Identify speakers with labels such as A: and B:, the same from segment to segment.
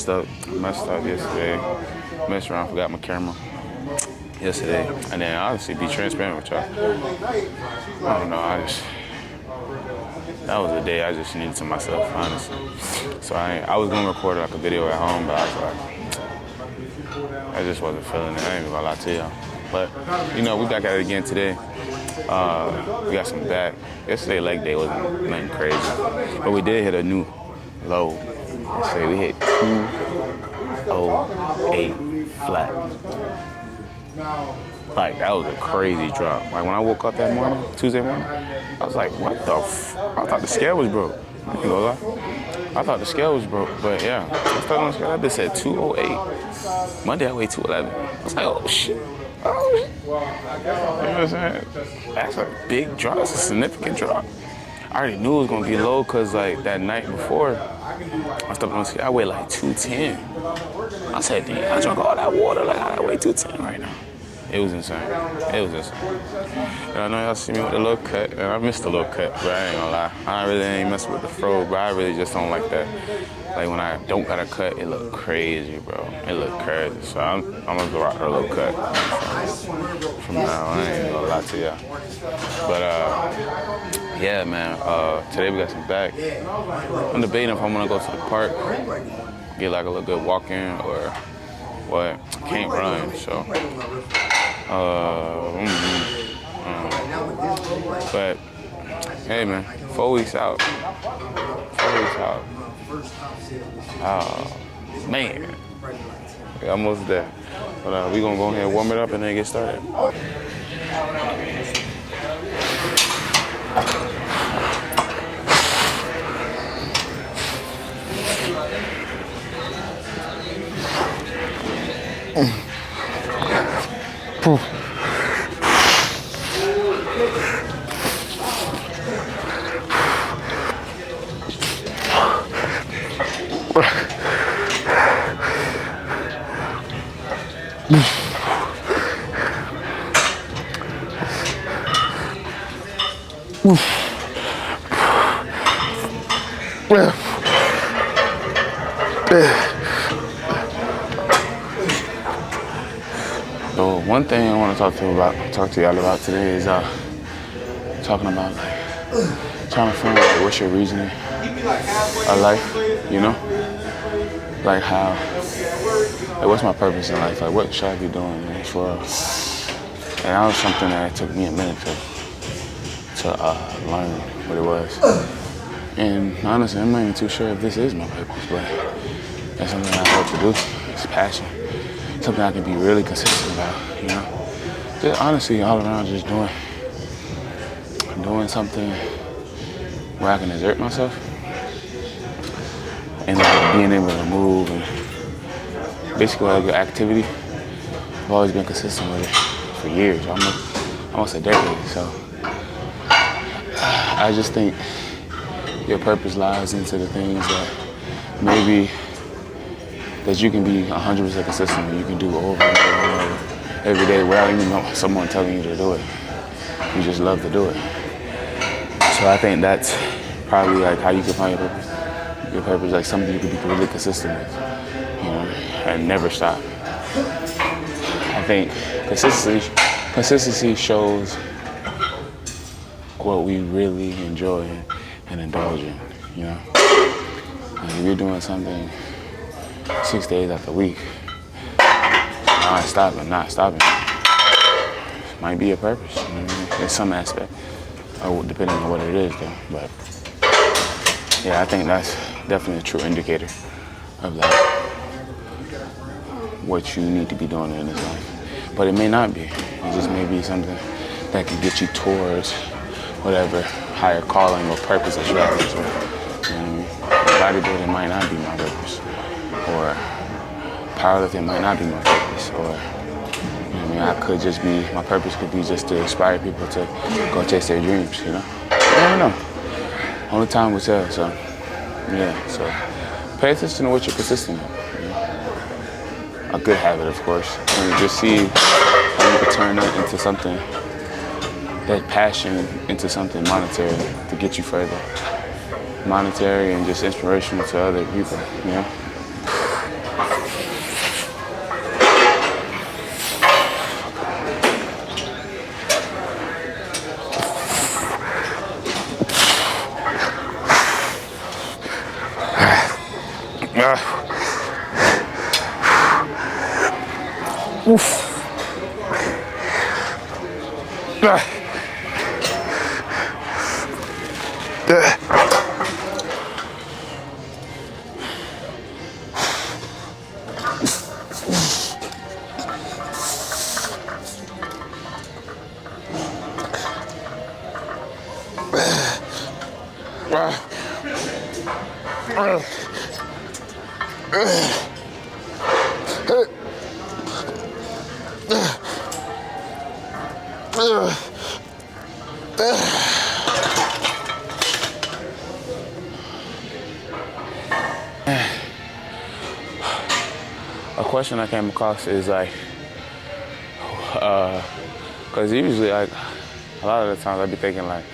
A: messed up yesterday. Messed around, forgot my camera yesterday. And then honestly, be transparent with y'all. I don't know, that was a day I just needed to myself, honestly. So I was gonna record like a video at home, but I was like, I just wasn't feeling it. I ain't even gonna lie to y'all. But, you know, we back at it again today. We got some back. Yesterday leg day wasn't nothing crazy. But we did hit a new low. Yesterday we hit 208 flat. Like, that was a crazy drop. Like, when I woke up that morning, Tuesday morning, I was like, what the f? I thought the scale was broke. I ain't gonna lie. I thought the scale was broke, but yeah. I started on the scale, that bitch said 208. Monday, I weighed 211. I was like, oh, shit. Oh, shit. You know what I'm saying? That's a big drop. It's a significant drop. I already knew it was gonna be low because, like, that night before, I stepped on the scale, I weighed like 210. I said, damn, I drank all that water, like, I weigh 210 right now. It was insane. It was insane. And I know y'all see me with a little cut, and I missed a little cut, but I ain't gonna lie. I really ain't messing with the fro, but I really just don't like that. Like, when I don't got a cut, it look crazy, bro. It look crazy. So I'm gonna go rock a little cut from now on. I ain't gonna lie to y'all. But, yeah, man. Today we got some back. I'm debating if I'm gonna go to the park, get like a little good walk in, or what? Can't run, so. But hey, man, 4 weeks out. 4 weeks out. Oh man, we're almost there. But we gonna go ahead and warm it up and then get started. So one thing I want to talk to y'all about today is talking about like trying to find out what's your reasoning of life, you know? Like how, like what's my purpose in life? Like what should I be doing in this world? And that was something that took me a minute to learn what it was. And honestly, I'm not even too sure if this is my purpose, but that's something I hope to do. It's passion. Something I can be really consistent about, you know? Just honestly, all around just doing something where I can exert myself and like being able to move and basically like an activity. I've always been consistent with it for years, almost a decade. So I just think your purpose lies into the things that maybe that you can be 100% consistent and you can do over and over and over every day without even someone telling you to do it. You just love to do it. So I think that's probably like how you can find your purpose. Your purpose, like something you can be really consistent with, you know, and never stop. I think consistency shows what we really enjoy and indulge in, you know. Like if you're doing something 6 days out the week, not stopping, might be a purpose, you know what I mean? In some aspect, or depending on what it is though. But yeah, I think that's definitely a true indicator of like what you need to be doing in this life. But it may not be. It just may be something that can get you towards whatever higher calling or purpose that you have. You know what I mean? Bodybuilding might not be my purpose, or powerlifting might not be my purpose, or you know what I mean, my purpose could be just to inspire people to go chase their dreams, you know? You never know. Only time will tell, so yeah, so pay attention to what you're consistent with. You know? A good habit, of course. And just see how you can turn that into something, that passion into something monetary to get you further. Monetary and just inspirational to other people, you know? Oof. A question I came across is like, because usually like a lot of the times I be thinking like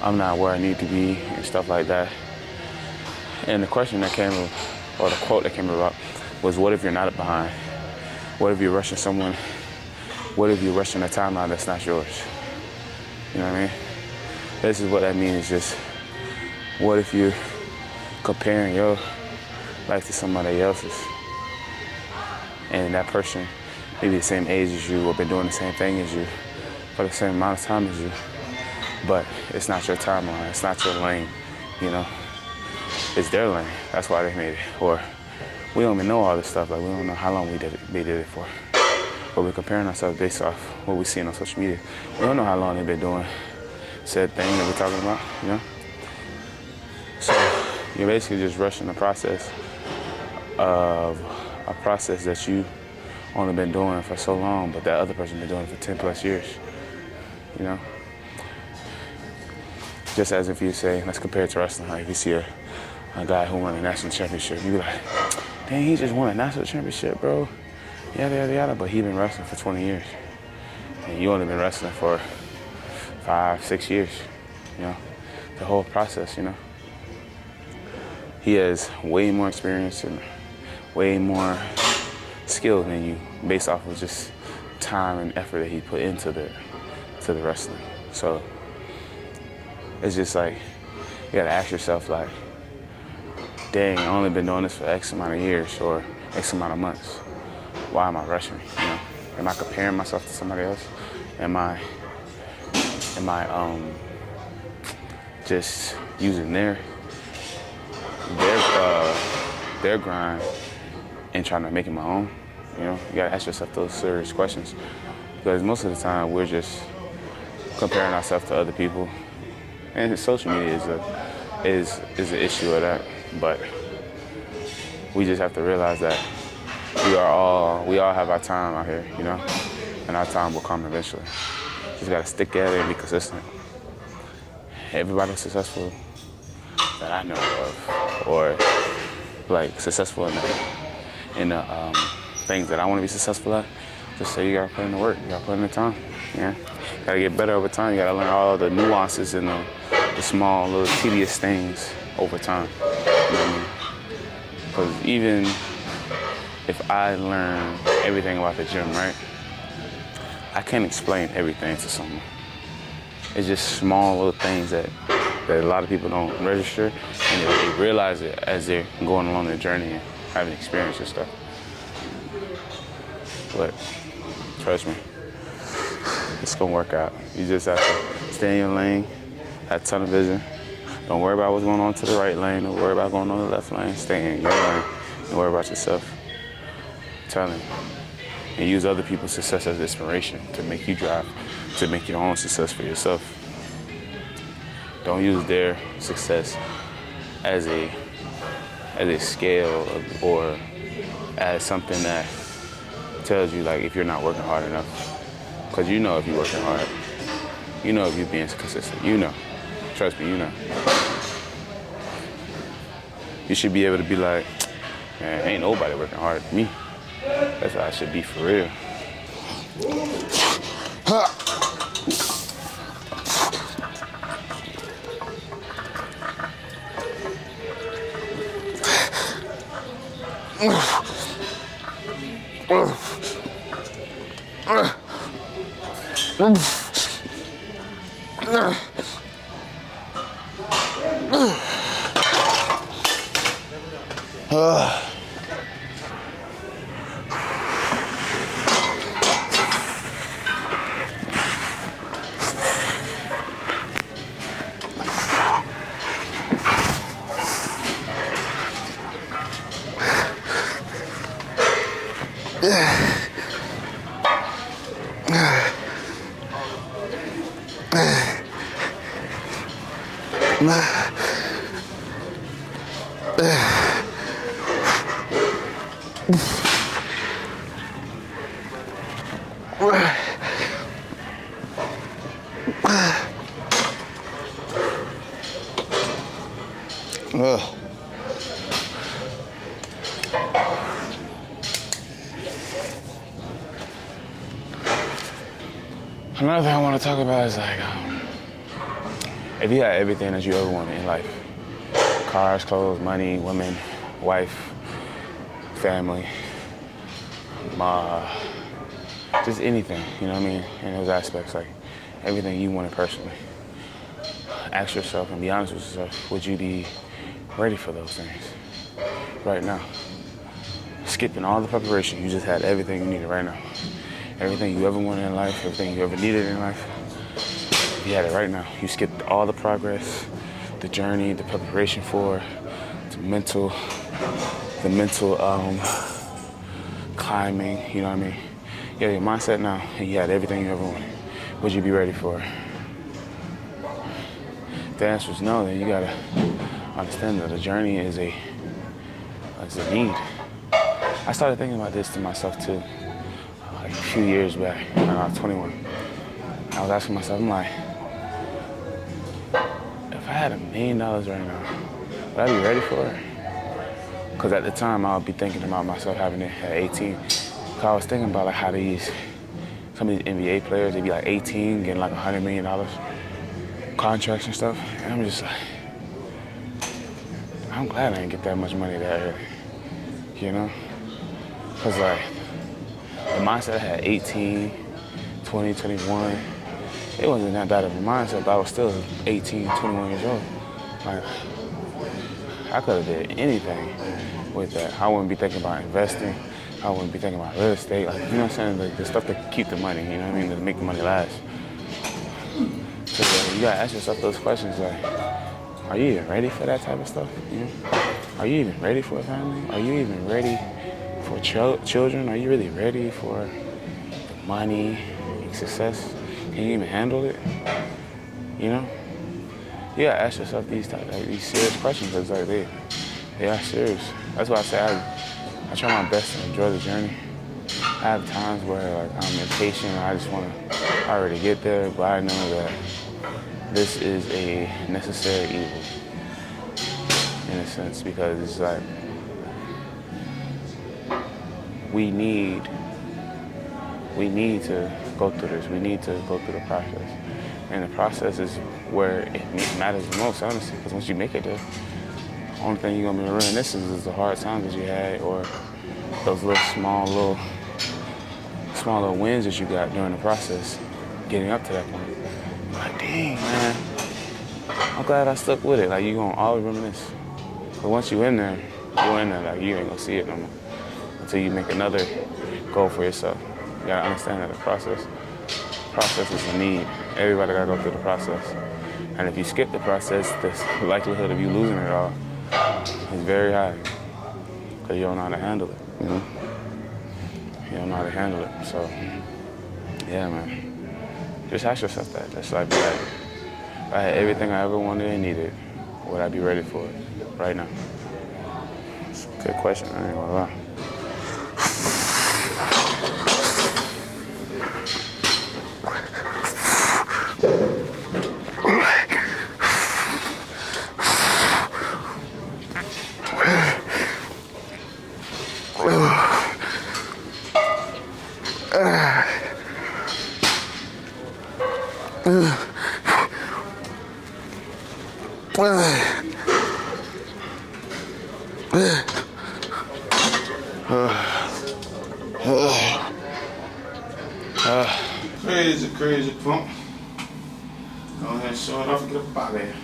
A: I'm not where I need to be and stuff like that. And the question that came, or the quote that came about was, what if you're not behind? What if you're rushing someone? What if you're rushing a timeline that's not yours? You know what I mean? This is what that means, just what if you're comparing your life to somebody else's? And that person may be the same age as you or been doing the same thing as you for the same amount of time as you, but it's not your timeline, it's not your lane, you know? It's their lane, that's why they made it. Or we don't even know all this stuff, like we don't know how long they did it for. But we're comparing ourselves based off what we see on social media. We don't know how long they've been doing said thing that we're talking about, you know? So you're basically just rushing the process of a process that you only been doing for so long, but that other person been doing it for 10 plus years, you know? Just as if you say, let's compare it to wrestling, like you see a guy who won a national championship, you be like, dang, he just won a national championship, bro. Yada, yada, yada, but he been wrestling for 20 years. And you only been wrestling for 5, 6 years, you know? The whole process, you know? He has way more experience and way more skill than you, based off of just time and effort that he put into the wrestling. So it's just like, you gotta ask yourself like, dang, I only been doing this for X amount of years or X amount of months. Why am I rushing? You know, am I comparing myself to somebody else? Am I just using their grind and trying to make it my own? You know, you gotta ask yourself those serious questions, because most of the time we're just comparing ourselves to other people, and social media is an issue of that. But we just have to realize that we all have our time out here, you know, and our time will come eventually. Just gotta stick at it and be consistent. Everybody successful that I know of, or like successful in the things that I want to be successful at, just say you gotta put in the work, you gotta put in the time. Yeah, gotta get better over time. You gotta learn all the nuances and the small little tedious things over time. You know what I mean? Because even if I learn everything about the gym, right, I can't explain everything to someone. It's just small little things that a lot of people don't register, and they realize it as they're going along their journey and having experience and stuff. But trust me, it's gonna work out. You just have to stay in your lane, have a ton of vision. Don't worry about what's going on to the right lane. Don't worry about going on the left lane. Stay in your lane. Don't worry about yourself. I'm telling you. And use other people's success as inspiration to make you drive, to make your own success for yourself. Don't use their success as a scale or as something that tells you like if you're not working hard enough. Because you know if you're working hard. You know if you're being consistent. You know. Trust me, you know. You should be able to be like, man, ain't nobody working hard for me. That's how I should be for real. Another thing I want to talk about is like, if you had everything that you ever wanted in life, cars, clothes, money, women, wife, family, just anything, you know what I mean? In those aspects, like everything you wanted personally. Ask yourself and be honest with yourself, would you be ready for those things right now? Skipping all the preparation, you just had everything you needed right now. Everything you ever wanted in life, everything you ever needed in life, you had it right now. You skipped all the progress, the journey, the preparation for, the mental climbing, you know what I mean? You had your mindset now, and you had everything you ever wanted. Would you be ready for it? If the answer is no, then you gotta understand that the journey is a need. I started thinking about this to myself too. Like a few years back, when I was 21, I was asking myself, I'm like, if I had $1 million right now, would I be ready for it? Because at the time, I would be thinking about myself having it at 18. So I was thinking about like how some of these NBA players, they be like 18, getting like $100 million contracts and stuff. And I'm just like, I'm glad I didn't get that much money that early, you know? Because like, the mindset I had 18, 20, 21, it wasn't that bad of a mindset, but I was still 18, 21 years old. Like, I could have did anything with that. I wouldn't be thinking about investing. I wouldn't be thinking about real estate. Like, you know what I'm saying? Like, the stuff to keep the money, you know what I mean? To make the money last. So you gotta ask yourself those questions like, are you even ready for that type of stuff? You know? Are you even ready for a family? Are you even ready for children? Are you really ready for the money, success? Can you even handle it? You know? You gotta ask yourself these serious questions because like they are serious. That's why I say I try my best to enjoy the journey. I have times where like I'm impatient. I just want to already get there, but I know that this is a necessary evil in a sense because it's like we need to go through this. We need to go through the process. And the process is where it matters the most, honestly, because once you make it there, the only thing you're going to be reminiscing is the hard times that you had or those small little wins that you got during the process, getting up to that point. You're like, dang, man, I'm glad I stuck with it. Like, you're going to always reminisce. But once you're in there, like, you ain't going to see it no more until you make another goal for yourself. You got to understand that the process is a need. Everybody got to go through the process. And if you skip the process, the likelihood of you losing it all is very high because you don't know how to handle it, you know? You don't know how to handle it. So, yeah, man. Just ask yourself that. That's like, if I had everything I ever wanted and needed, would I be ready for it right now? It's a good question. I ain't gonna lie. Crazy pump. Go ahead and show it off and get up out of here.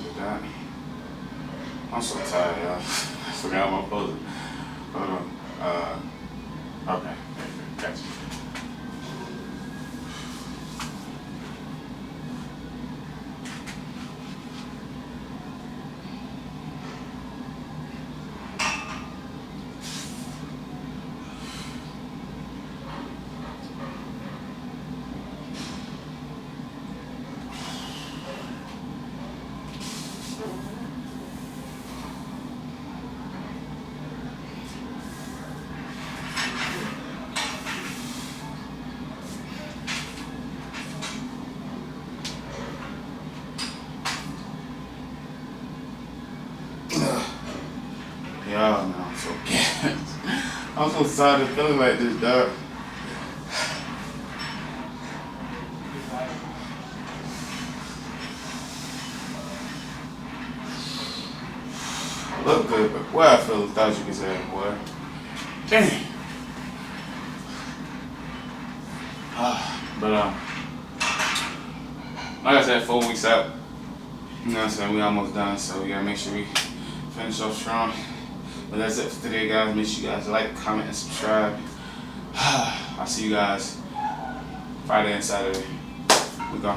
A: That. I'm so tired, y'all. I forgot my pose. Hold on. Okay. Gotcha. Y'all know I'm so gassed. I'm so tired of feeling like this, dog. Look good, but boy, I feel lethargic as hell, boy. Dang. But like I said, 4 weeks out. You know what I'm saying? We almost done, so we gotta make sure we finish off strong. But that's it for today, guys. Make sure you guys like, comment, and subscribe. I'll see you guys Friday and Saturday. We go.